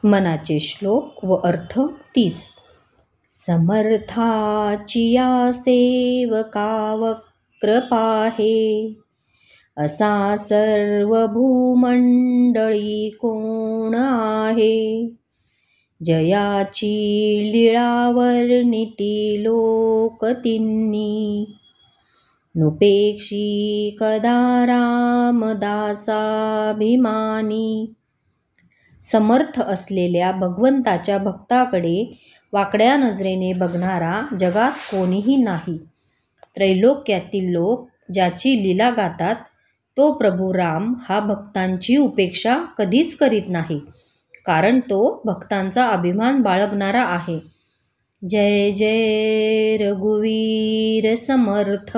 मनाचे श्लोक व अर्थ 30. समर्थाची या सेवकावक्र पाहे, असा सर्व भूमंडळी कोण आहे. जयाची लीळा वर्णिती लोक तिन्ही, नुपेक्षी कदा रामदासाभिमानी. समर्थ असलेल्या भगवंताच्या भक्ताकडे वाकड्या नजरेने बघणारा जगात कोणीही नाही. त्रैलोक्यातील लोक ज्याची लीला गातात तो प्रभू राम हा भक्तांची उपेक्षा कधीच करीत नाही, कारण तो भक्तांचा अभिमान बाळगणारा आहे. जय जय रघुवीर समर्थ.